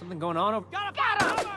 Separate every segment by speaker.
Speaker 1: Something going on over...
Speaker 2: Got him!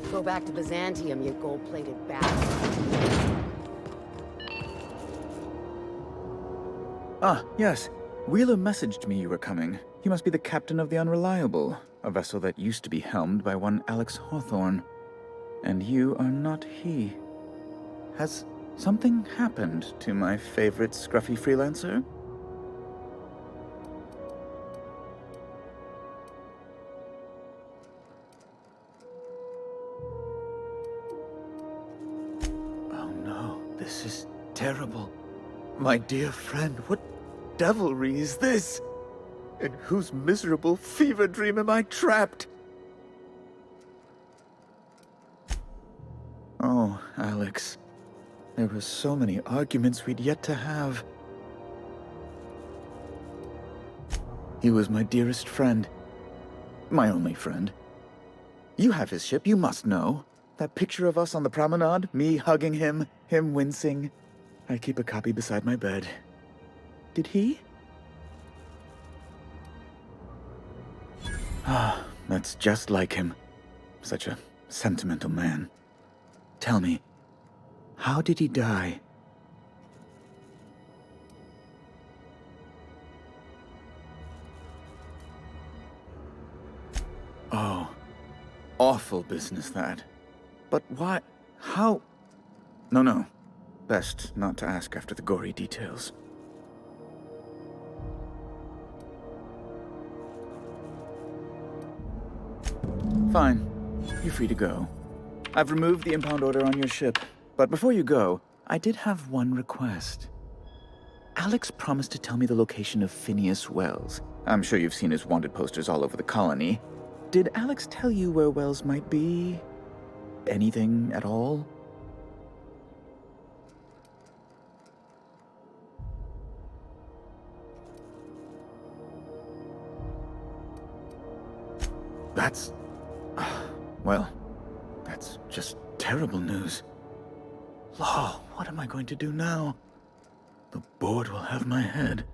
Speaker 3: Go back to Byzantium, you gold-plated bastard.
Speaker 4: Ah, yes. Wheeler messaged me you were coming. He must be the captain of the Unreliable, a vessel that used to be helmed by one Alex Hawthorne. And you are not he. Has something happened to my favorite scruffy freelancer? Oh no, this is terrible. My dear friend, what devilry is this? In whose miserable fever dream am I trapped? Oh, Alex. There were so many arguments we'd yet to have. He was my dearest friend. My only friend. You have his ship, you must know. That picture of us on the promenade, me hugging him, him wincing. I keep a copy beside my bed. Did he? Ah, that's just like him. Such a sentimental man. Tell me, how did he die? Oh, awful business that. But why? How? No. Best not to ask after the gory details. Fine. You're free to go. I've removed the impound order on your ship. But before you go, I did have one request. Alex promised to tell me the location of Phineas Wells. I'm sure you've seen his wanted posters all over the colony. Did Alex tell you where Wells might be? Anything at all? That's... well, that's just terrible news. Law, what am I going to do now? The board will have my head.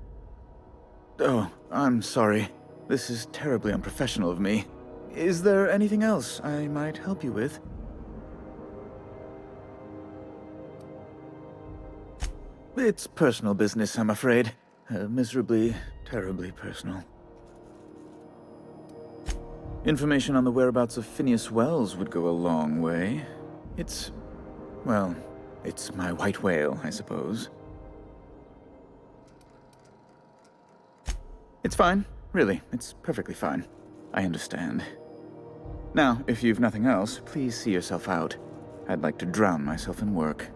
Speaker 4: Oh, I'm sorry. This is terribly unprofessional of me. Is there anything else I might help you with? It's personal business, I'm afraid. Miserably, terribly personal. Information on the whereabouts of Phineas Wells would go a long way. Well, it's my white whale, I suppose. It's fine. Really, it's perfectly fine. I understand. Now, if you've nothing else, please see yourself out. I'd like to drown myself in work.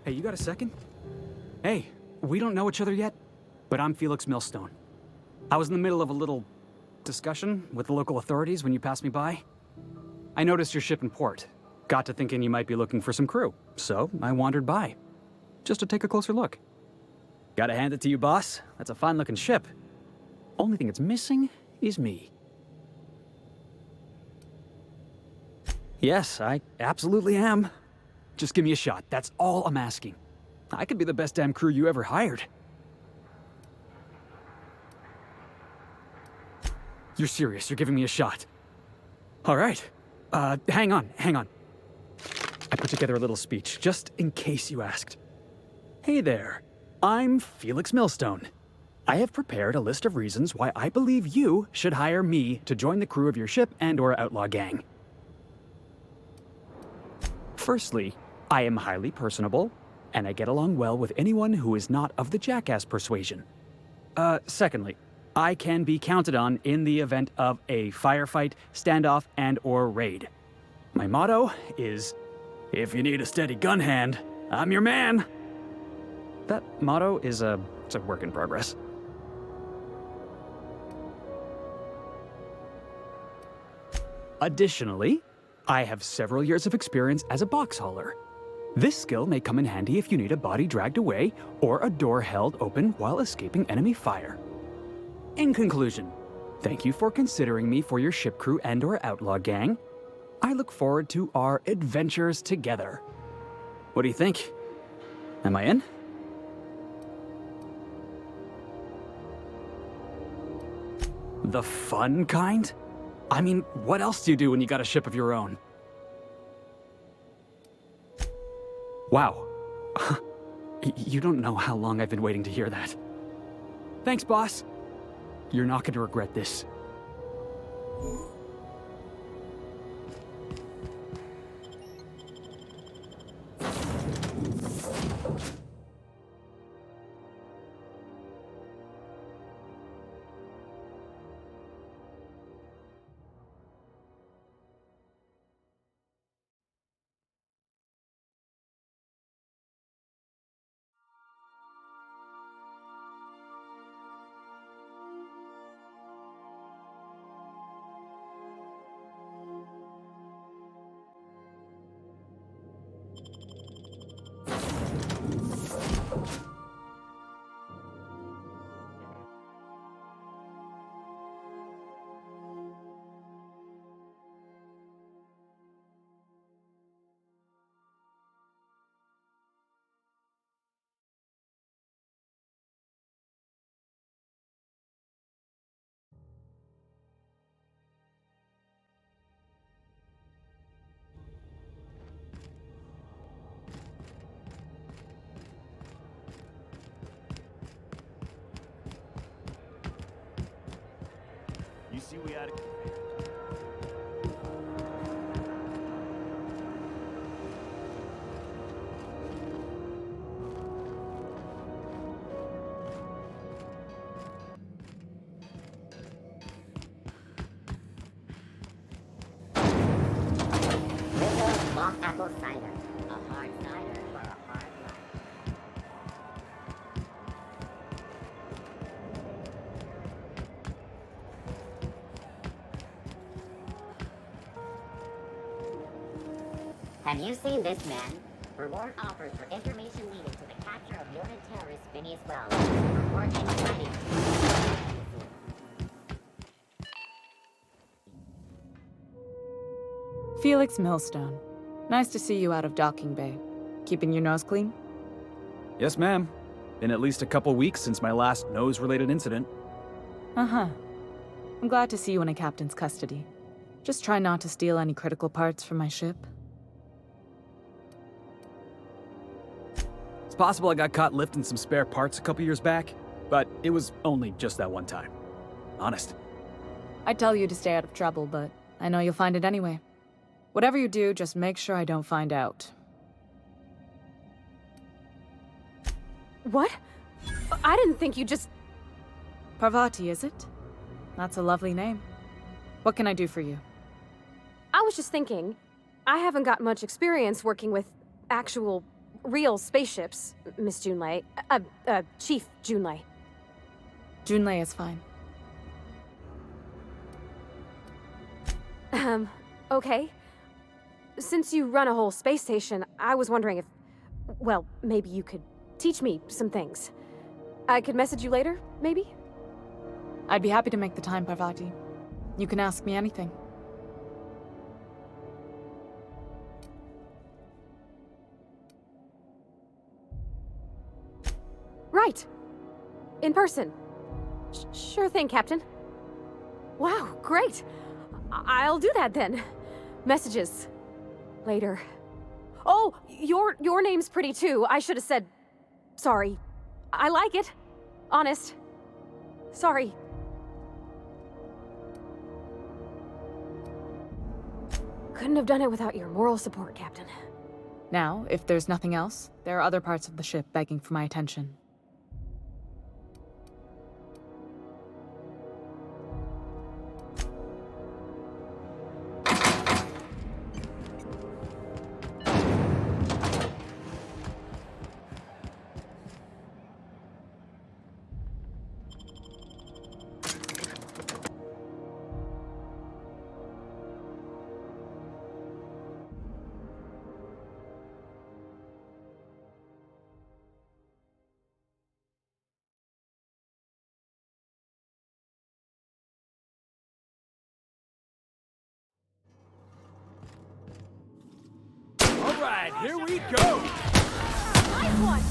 Speaker 1: Hey, you got a second? Hey, we don't know each other yet, but I'm Felix Millstone. I was in the middle of a little discussion with the local authorities when you passed me by. I noticed your ship in port. Got to thinking you might be looking for some crew, so I wandered by. Just to take a closer look. Gotta hand it to you, boss. That's a fine-looking ship. Only thing it's missing is me. Yes, I absolutely am. Just give me a shot. That's all I'm asking. I could be the best damn crew you ever hired. You're serious. You're giving me a shot. All right. Hang on. I put together a little speech, just in case you asked. Hey there. I'm Felix Millstone. I have prepared a list of reasons why I believe you should hire me to join the crew of your ship and/or outlaw gang. Firstly, I am highly personable, and I get along well with anyone who is not of the jackass persuasion. Secondly, I can be counted on in the event of a firefight, standoff, and/or raid. My motto is, if you need a steady gun hand, I'm your man. That motto is it's a work in progress. Additionally, I have several years of experience as a box hauler. This skill may come in handy if you need a body dragged away or a door held open while escaping enemy fire. In conclusion, thank you for considering me for your ship crew and/or outlaw gang. I look forward to our adventures together. What do you think? Am I in? The fun kind? I mean, what else do you do when you got a ship of your own? Wow. You don't know how long I've been waiting to hear that. Thanks, boss. You're not going to regret this.
Speaker 2: You see, we had
Speaker 5: Little mock apple cider. A hard cider for a hard life. Have you seen this man? Reward offered for information needed to the capture of wanted terrorist Phineas Wells. Report anxiety.
Speaker 6: Felix Millstone. Nice to see you out of docking bay. Keeping your nose clean?
Speaker 1: Yes, ma'am. Been at least a couple weeks since my last nose-related incident.
Speaker 6: Uh-huh. I'm glad to see you in a captain's custody. Just try not to steal any critical parts from my ship.
Speaker 1: It's possible I got caught lifting some spare parts a couple years back, but it was only just that one time. Honest.
Speaker 6: I'd tell you to stay out of trouble, but I know you'll find it anyway. Whatever you do, just make sure I don't find out.
Speaker 7: What? I didn't think you just...
Speaker 6: Parvati, is it? That's a lovely name. What can I do for you?
Speaker 7: I was just thinking, I haven't got much experience working with actual real spaceships, Miss Junlei. Chief Junlei.
Speaker 6: Junlei is fine.
Speaker 7: Okay. Since you run a whole space station, I was wondering if... Well, maybe you could teach me some things. I could message you later, maybe?
Speaker 6: I'd be happy to make the time, Parvati. You can ask me anything.
Speaker 7: Right. In person. Sure thing, Captain. Wow, great. I'll do that then. Messages. Later. Oh, your name's pretty too. I should have said... Sorry. I like it. Honest. Sorry. Couldn't have done it without your moral support, Captain.
Speaker 6: Now, if there's nothing else, there are other parts of the ship begging for my attention.
Speaker 2: All right, here we go.
Speaker 7: Nice one!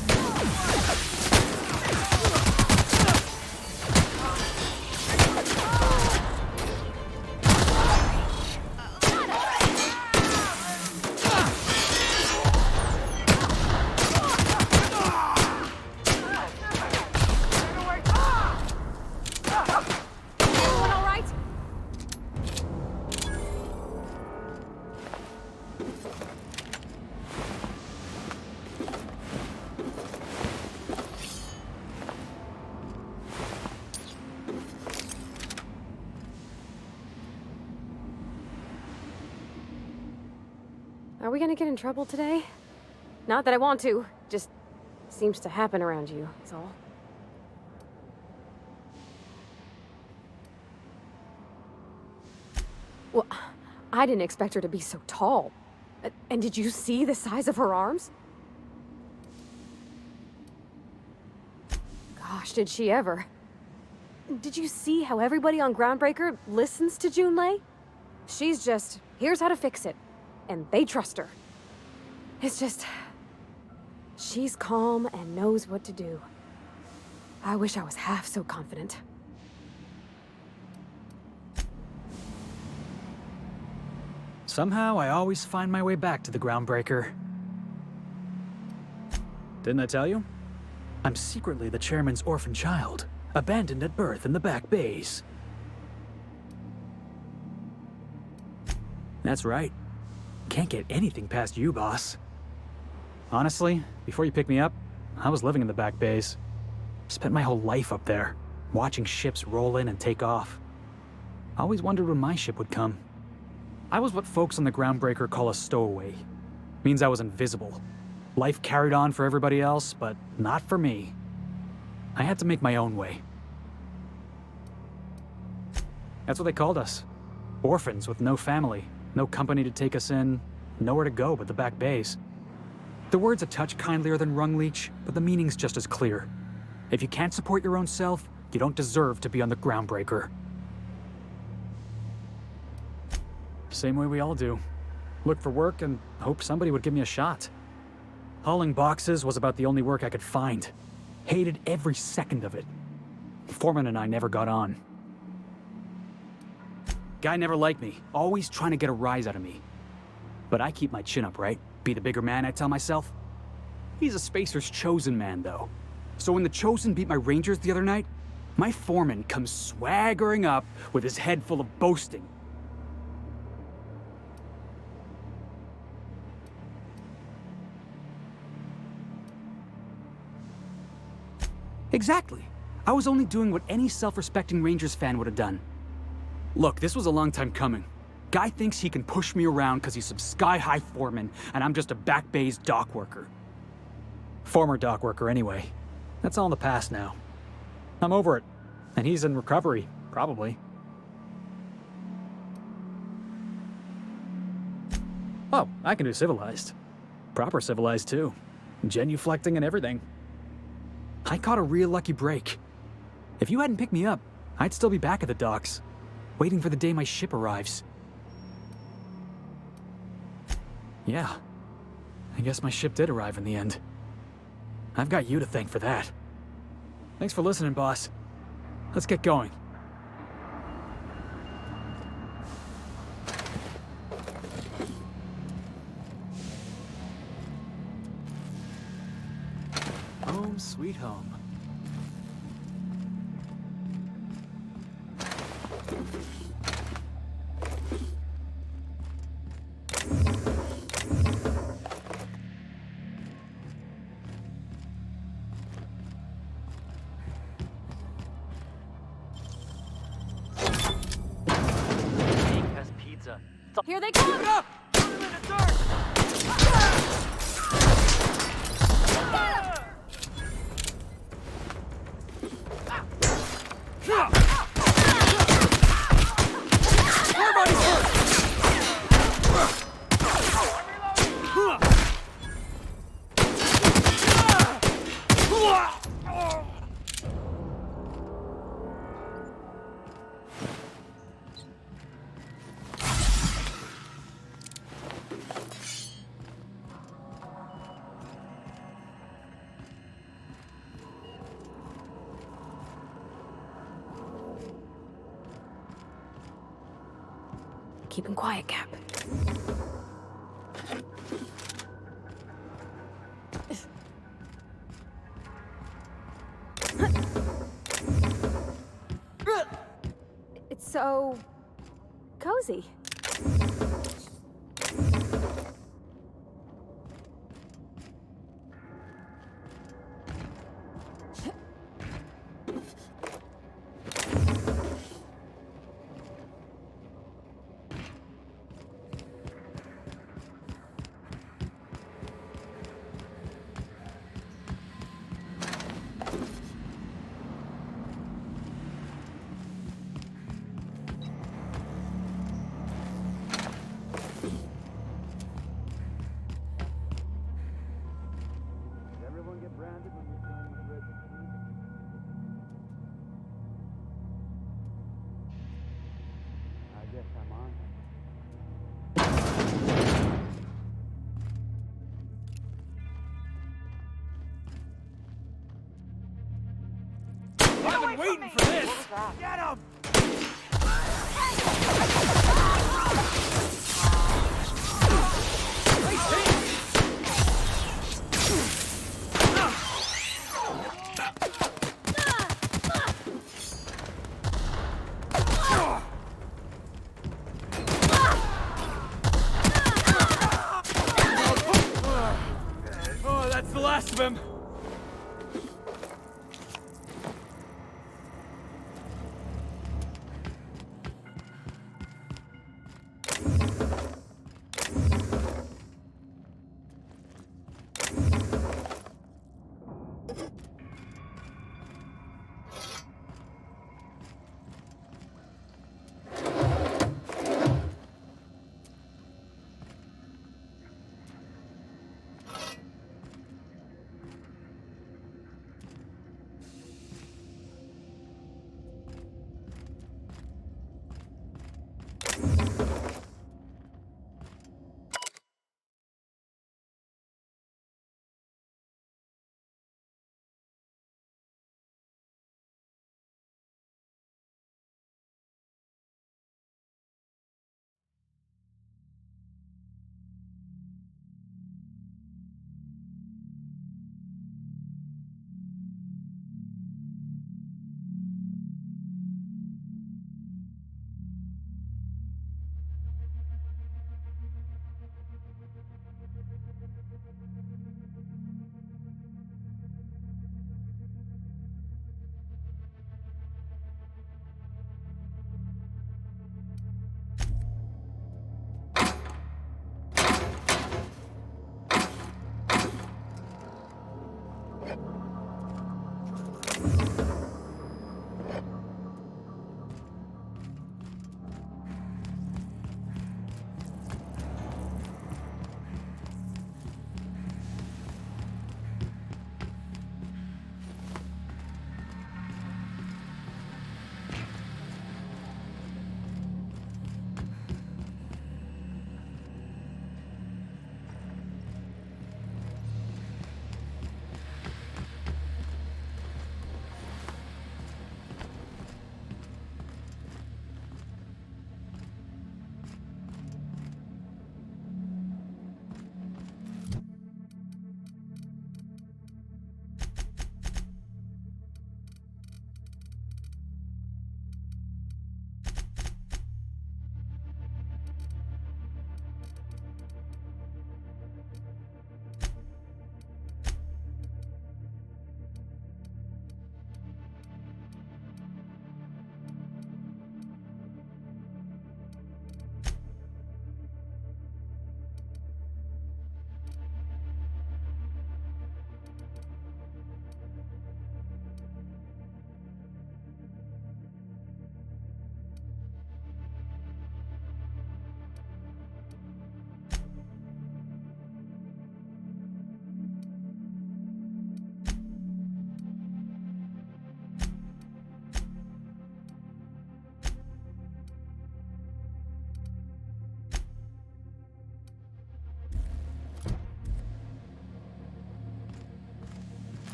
Speaker 7: Everyone all right? Are we gonna get in trouble today? Not that I want to, just seems to happen around you, is all. Well, I didn't expect her to be so tall. And did you see the size of her arms? Gosh, did she ever. Did you see how everybody on Groundbreaker listens to Junlei? She's just, here's how to fix it. And they trust her. It's just... she's calm and knows what to do. I wish I was half so confident.
Speaker 1: Somehow, I always find my way back to the Groundbreaker. Didn't I tell you? I'm secretly the chairman's orphan child, abandoned at birth in the back bays. That's right. Can't get anything past you, boss. Honestly, before you picked me up, I was living in the back bays. Spent my whole life up there, watching ships roll in and take off. I always wondered when my ship would come. I was what folks on the Groundbreaker call a stowaway. Means I was invisible. Life carried on for everybody else, but not for me. I had to make my own way. That's what they called us. Orphans with no family, no company to take us in, nowhere to go but the back bays. The word's a touch kindlier than rung leech, but the meaning's just as clear. If you can't support your own self, you don't deserve to be on the Groundbreaker. Same way we all do. Look for work and hope somebody would give me a shot. Hauling boxes was about the only work I could find. Hated every second of it. Foreman and I never got on. Guy never liked me, always trying to get a rise out of me. But I keep my chin up, right? Be the bigger man, I tell myself. He's a Spacer's chosen man, though. So when the Chosen beat my Rangers the other night, my foreman comes swaggering up with his head full of boasting. Exactly. I was only doing what any self-respecting Rangers fan would have done. Look, this was a long time coming. Guy thinks he can push me around because he's some sky-high foreman, and I'm just a back bay's dock worker. Former dock worker, anyway. That's all in the past now. I'm over it. And he's in recovery, probably. Oh, I can do civilized. Proper civilized, too. Genuflecting and everything. I caught a real lucky break. If you hadn't picked me up, I'd still be back at the docks, waiting for the day my ship arrives. Yeah. I guess my ship did arrive in the end. I've got you to thank for that. Thanks for listening, boss. Let's get going. Home sweet home.
Speaker 7: Here they come! Keep him quiet, Cap. It's so cozy.
Speaker 2: I've been waiting for this! Get him! Oh, that's the last of him!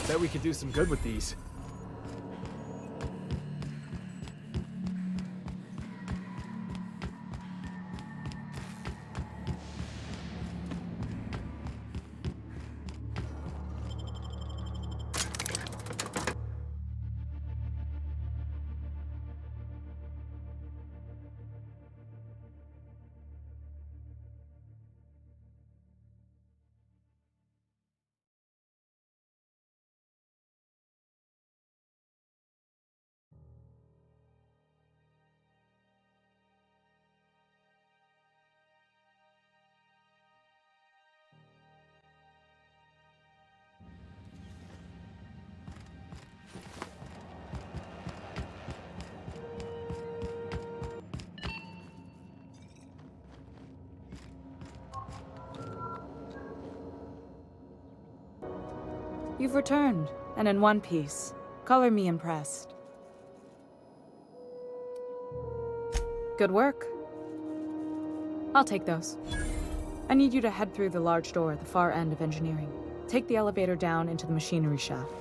Speaker 2: Bet we could do some good with these.
Speaker 6: You've returned, and in one piece. Color me impressed. Good work. I'll take those. I need you to head through the large door at the far end of engineering. Take the elevator down into the machinery shaft.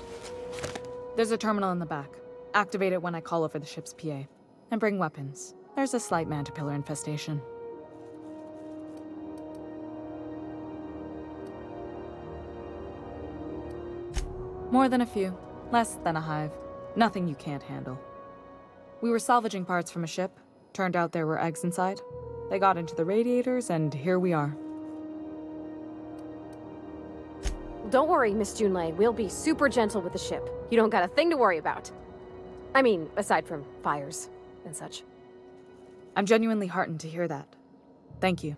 Speaker 6: There's a terminal in the back. Activate it when I call over the ship's PA. And bring weapons. There's a slight mantipillar infestation. More than a few. Less than a hive. Nothing you can't handle. We were salvaging parts from a ship. Turned out there were eggs inside. They got into the radiators, and here we are.
Speaker 7: Don't worry, Miss Junlei. We'll be super gentle with the ship. You don't got a thing to worry about. I mean, aside from fires and such.
Speaker 6: I'm genuinely heartened to hear that. Thank you.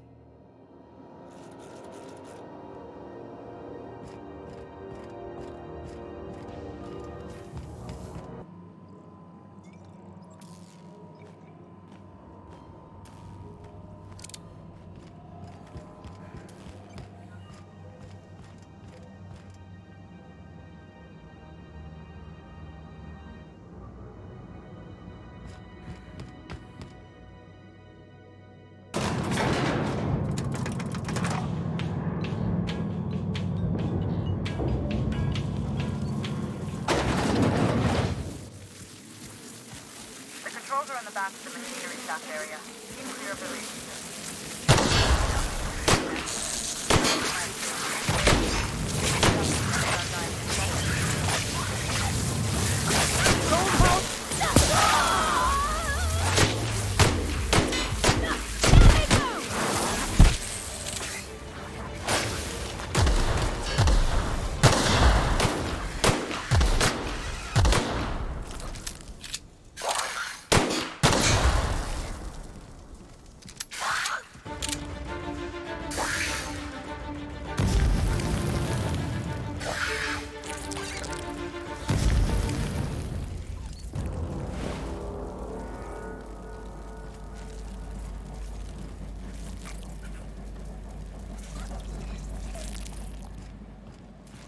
Speaker 8: Controls are in the back of the machinery shaft area. Team clear of the region.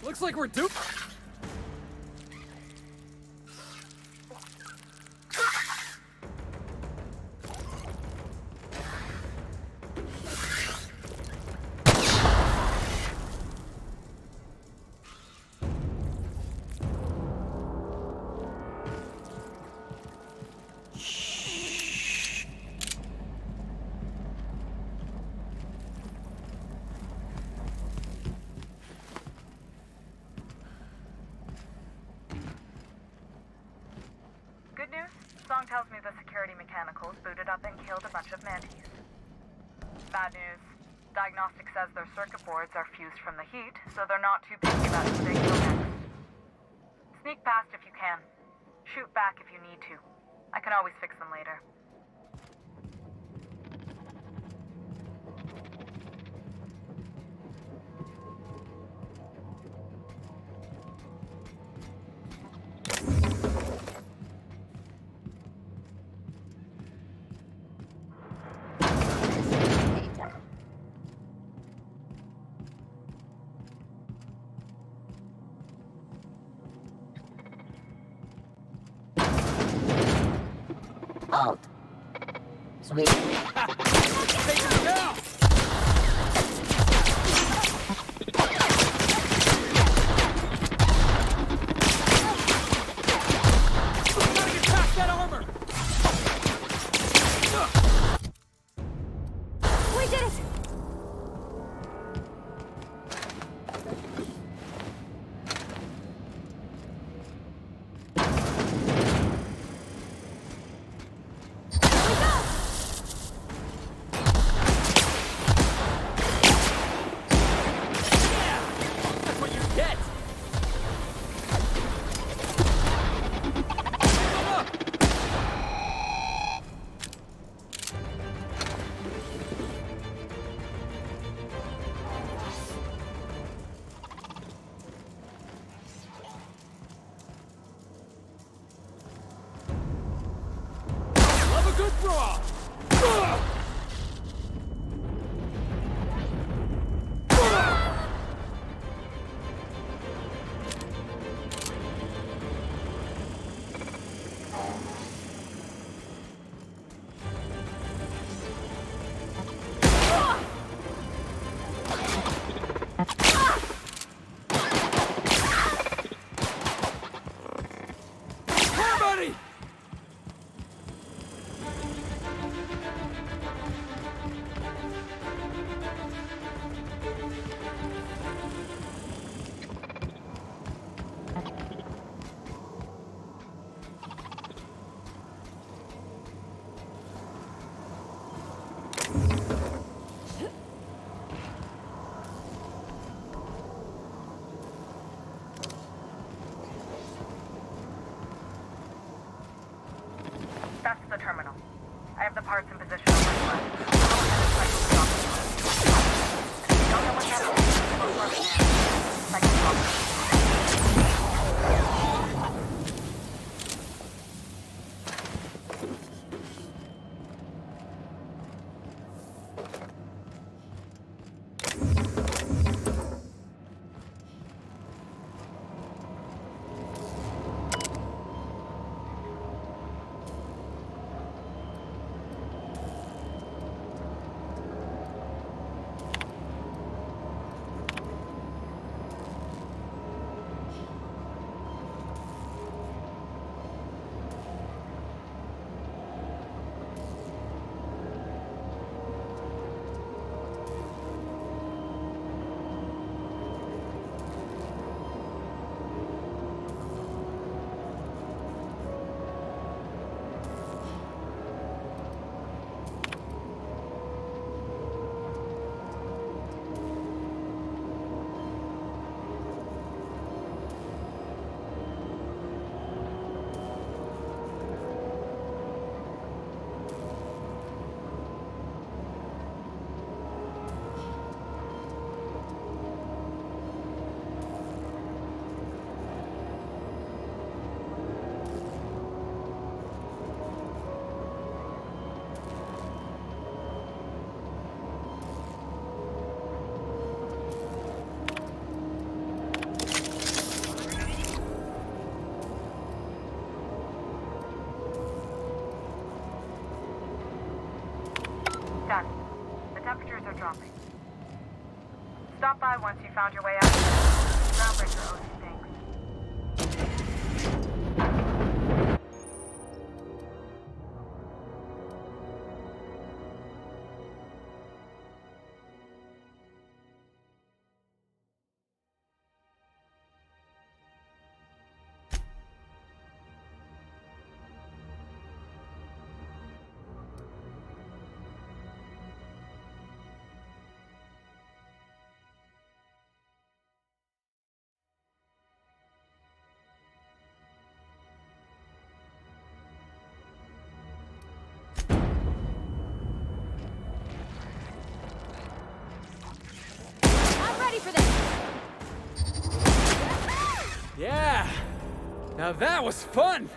Speaker 2: Looks like we're duped.
Speaker 8: Good news? Song tells me the security mechanicals booted up and killed a bunch of mantis. Bad news. Diagnostic says their circuit boards are fused from the heat, so they're not too picky about who they kill next. Sneak past if you can. Shoot back if you need to. I can always fix them later.
Speaker 5: Halt. Sweet.
Speaker 2: Take him down!
Speaker 8: have the parts in position on my side. Go ahead and cycle the document. If you don't know what that is, look for a man. Cycle the document. Done. The temperatures are dropping. Stop by once you found your way out. Groundbreaker owes you things.
Speaker 7: I'm ready for this!
Speaker 1: Yeah! Now that was fun!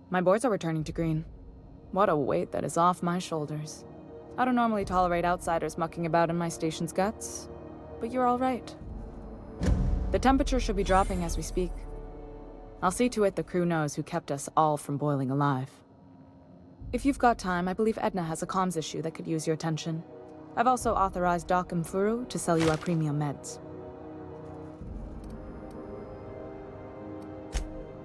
Speaker 6: My boards are returning to green. What a weight that is off my shoulders. I don't normally tolerate outsiders mucking about in my station's guts, but you're all right. The temperature should be dropping as we speak. I'll see to it the crew knows who kept us all from boiling alive. If you've got time, I believe Edna has a comms issue that could use your attention. I've also authorized Doc and Furu to sell you our premium meds.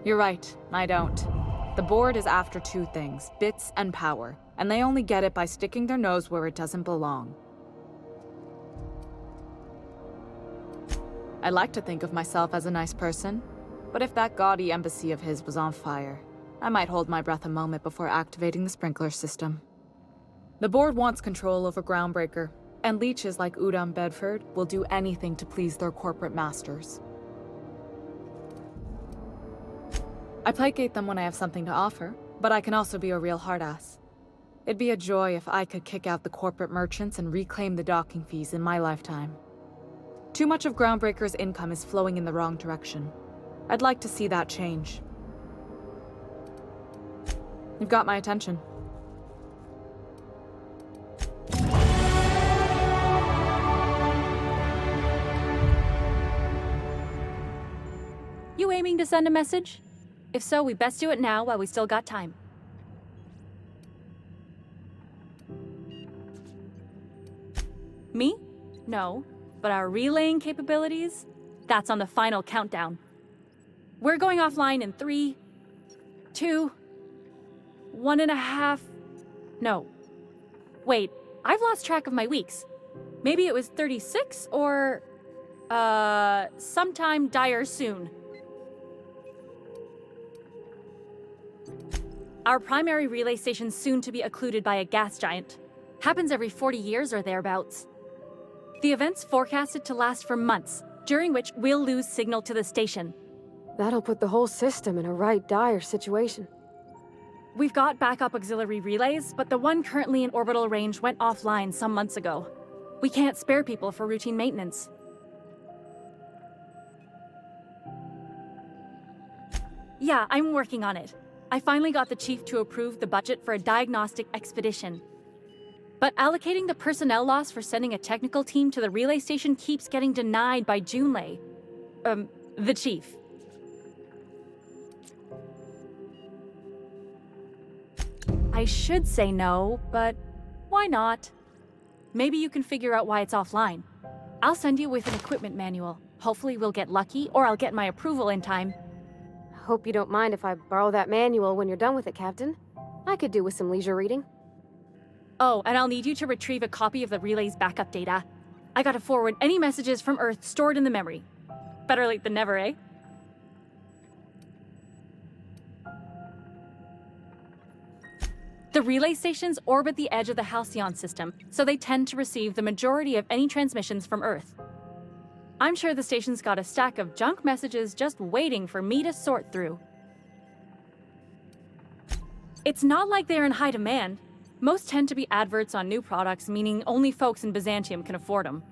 Speaker 6: You're right, I don't. The board is after two things, bits and power, and they only get it by sticking their nose where it doesn't belong. I like to think of myself as a nice person, but if that gaudy embassy of his was on fire, I might hold my breath a moment before activating the sprinkler system. The board wants control over Groundbreaker, and leeches like Udom Bedford will do anything to please their corporate masters. I placate them when I have something to offer, but I can also be a real hard-ass. It'd be a joy if I could kick out the corporate merchants and reclaim the docking fees in my lifetime. Too much of Groundbreaker's income is flowing in the wrong direction. I'd like to see that change. You've got my attention.
Speaker 9: you aiming to send a message? If so, we best do it now while we still got time. Me? No. But our relaying capabilities? That's on the final countdown. We're going offline in 3, 2, 1.5... No. Wait, I've lost track of my weeks. Maybe it was 36 or... sometime dire soon. Our primary relay station's soon to be occluded by a gas giant. Happens every 40 years or thereabouts. The event's forecasted to last for months, during which we'll lose signal to the station.
Speaker 7: That'll put the whole system in a right dire situation.
Speaker 9: We've got backup auxiliary relays, but the one currently in orbital range went offline some months ago. We can't spare people for routine maintenance. Yeah, I'm working on it. I finally got the chief to approve the budget for a diagnostic expedition. But allocating the personnel loss for sending a technical team to the relay station keeps getting denied by Junlei. The chief. I should say no, but why not? Maybe you can figure out why it's offline. I'll send you with an equipment manual. Hopefully we'll get lucky, or I'll get my approval in time.
Speaker 7: Hope you don't mind if I borrow that manual when you're done with it, Captain. I could do with some leisure reading.
Speaker 9: Oh, and I'll need you to retrieve a copy of the relay's backup data. I gotta forward any messages from Earth stored in the memory. Better late than never, eh? The relay stations orbit the edge of the Halcyon system, so they tend to receive the majority of any transmissions from Earth. I'm sure the station's got a stack of junk messages just waiting for me to sort through. It's not like they're in high demand. Most tend to be adverts on new products, meaning only folks in Byzantium can afford them.